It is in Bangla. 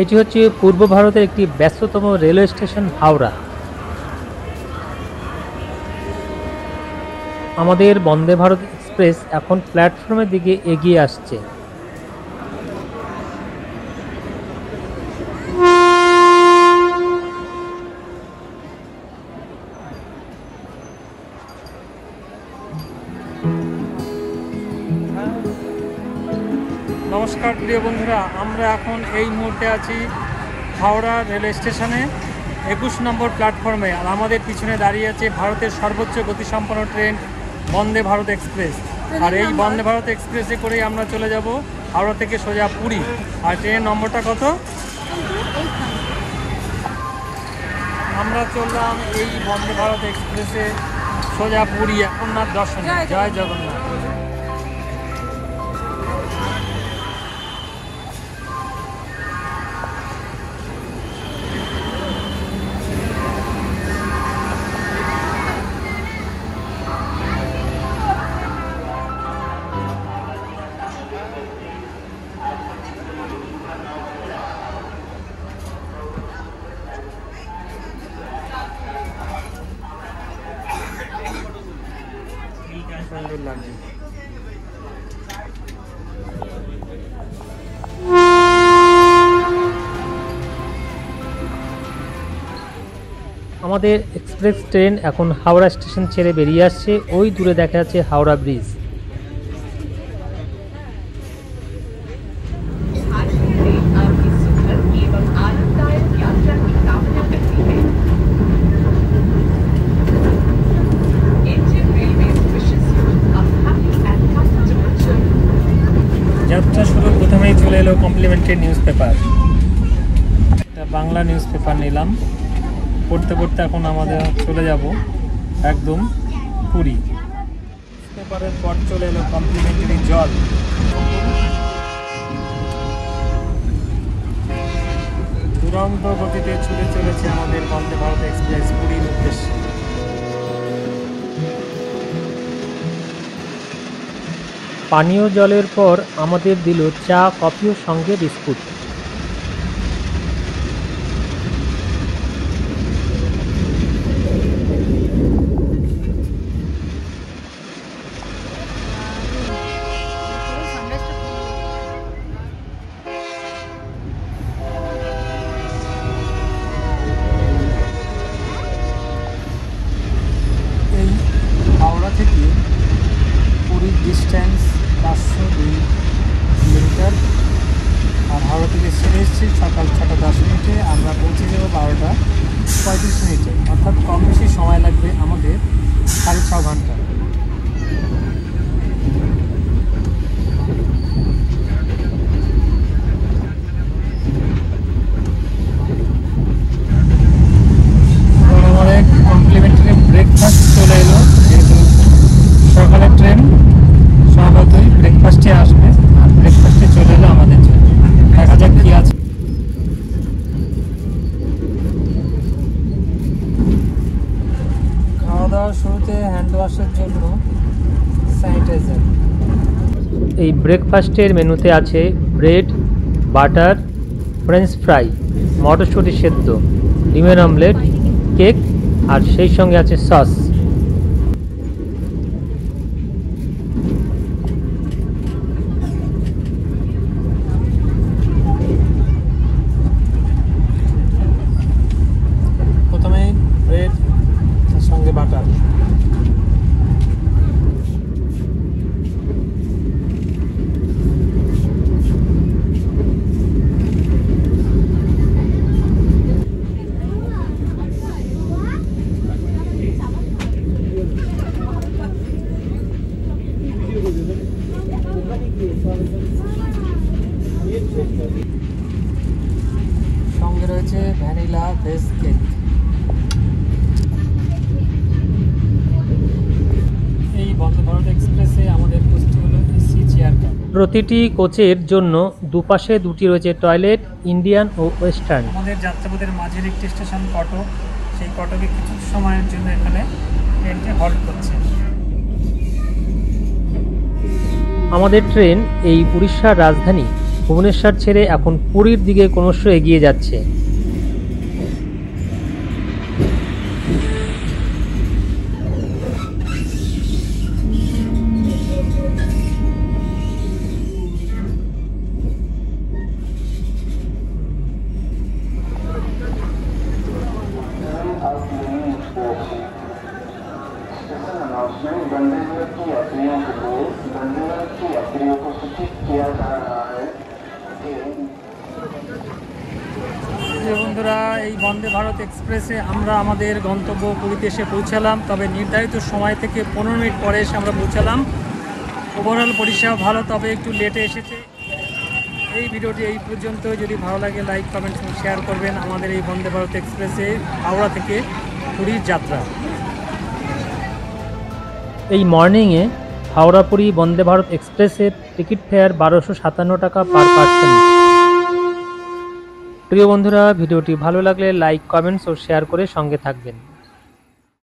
এটি হচ্ছে পূর্ব ভারতের একটি ব্যস্ততম রেলওয়ে স্টেশন হাওড়া। আমাদের বন্দে ভারত এক্সপ্রেস এখন প্ল্যাটফর্মের দিকে এগিয়ে আসছে। নমস্কার প্রিয় বন্ধুরা, আমরা এখন এই মুহূর্তে আছি হাওড়া রেলওয়ে স্টেশনে 21 নম্বর প্ল্যাটফর্মে। আর আমাদের পিছনে দাঁড়িয়ে আছে ভারতের সর্বোচ্চ গতিসম্পন্ন ট্রেন বন্দে ভারত এক্সপ্রেস। আর এই বন্দে ভারত এক্সপ্রেসে করেই আমরা চলে যাব হাওড়া থেকে সোজা পুরী। আর ট্রেনের নম্বরটা কত? আমরা চললাম এই বন্দে ভারত এক্সপ্রেসে সোজা পুরী জগন্নাথ দর্শনে। জয় জগন্নাথ। সুন্দর লাগছে। আমাদের এক্সপ্রেস ট্রেন এখন হাওড়া স্টেশন ছেড়ে বেরিয়ে আসছে। ওই দূরে দেখা যাচ্ছে হাওড়া ব্রিজ। যাত্রা শুরুর প্রথমেই চলে এলো কমপ্লিমেন্টারি নিউজ পেপার। একটা বাংলা নিউজ পেপার নিলাম। পড়তে পড়তে এখন আমাদের চলে যাব একদম পুরী। পেপারের পর চলে এলো কমপ্লিমেন্টারি জল। দুরন্ত গতিতে ছুটে চলেছে আমাদের বন্দে ভারত এক্সপ্রেস পুরীর উদ্দেশ্যে। পানীয় জলের পর আমাদের দিল চা, কফি ও সঙ্গে বিস্কুট। এই হাওড়া থেকে পুরীর ডিস্ট্যান্স 502 কিলোমিটার। আর হাওড়া থেকে ছেড়ে এসেছি সকাল 6টা 10 মিনিটে। আমরা পৌঁছে যাব 12টা 35 মিনিটে, অর্থাৎ কম বেশি সময় লাগবে আমাদের 6.5 ঘন্টা। আমাদের কমপ্লিমেন্টারি ব্রেকফাস্ট চলে এলো। যেহেতু সকালের ট্রেন স্বভাবতই ব্রেকফাস্টে আসবে, আর ব্রেকফাস্টে চলে এলো আমাদের জন্য। দেখা যাক কি আছে। খাওয়া দাওয়ার শুরুতে হ্যান্ড ওয়াশের জন্য স্যানিটাইজার। এই ব্রেকফাস্টের মেনুতে আছে ব্রেড, বাটার, ফ্রেঞ্চ ফ্রাই, মটরশুঁটি সেদ্ধ, ডিমের অমলেট, কেক আর সেই সঙ্গে আছে সস। প্রথমেই ব্রেড, তার সঙ্গে বাটার। সঙ্গে রয়েছে ভ্যানিলা ভেজ কেক। এই বন্দে ভারত এক্সপ্রেসে আমাদের কোচটি হলো এসি চেয়ার কার। প্রতিটি কোচের জন্য দুপাশে দুটি রয়েছে টয়লেট, ইন্ডিয়ান ও ওয়েস্টার্ন। আমাদের যাত্রাপথের মাঝের একটি স্টেশন কটক। সেই কটকে কিছু সময়ের জন্য এখানে ট্রেনটি হল্ট করছে। আমাদের ট্রেন এই উড়িষ্যার রাজধানী ভুবনেশ্বর ছেড়ে এখন পুরীর দিকে ক্রমশ এগিয়ে যাচ্ছে। বন্ধুরা, এই বন্দে ভারত এক্সপ্রেসে আমরা আমাদের গন্তব্য পুরীতে এসে পৌঁছালাম, তবে নির্ধারিত সময় থেকে 15 মিনিট পরে এসে আমরা পৌঁছালাম। ওভারঅল পরিষেবা ভালো, তবে একটু লেটে এসেছে। এই ভিডিওটি এই পর্যন্ত। যদি ভালো লাগে লাইক, কমেন্ট এবং শেয়ার করবেন আমাদের এই বন্দে ভারত এক্সপ্রেসে হাওড়া থেকে পুরীর যাত্রা। এই মর্নিংয়ে হাওড়া পুরী বন্দে ভারত এক্সপ্রেসের টিকিট ফেয়ার 1257 টাকা পার পার্সন। প্রিয় বন্ধুরা, ভিডিওটি ভালো লাগলে লাইক, কমেন্টস ও শেয়ার করে সঙ্গে থাকবেন।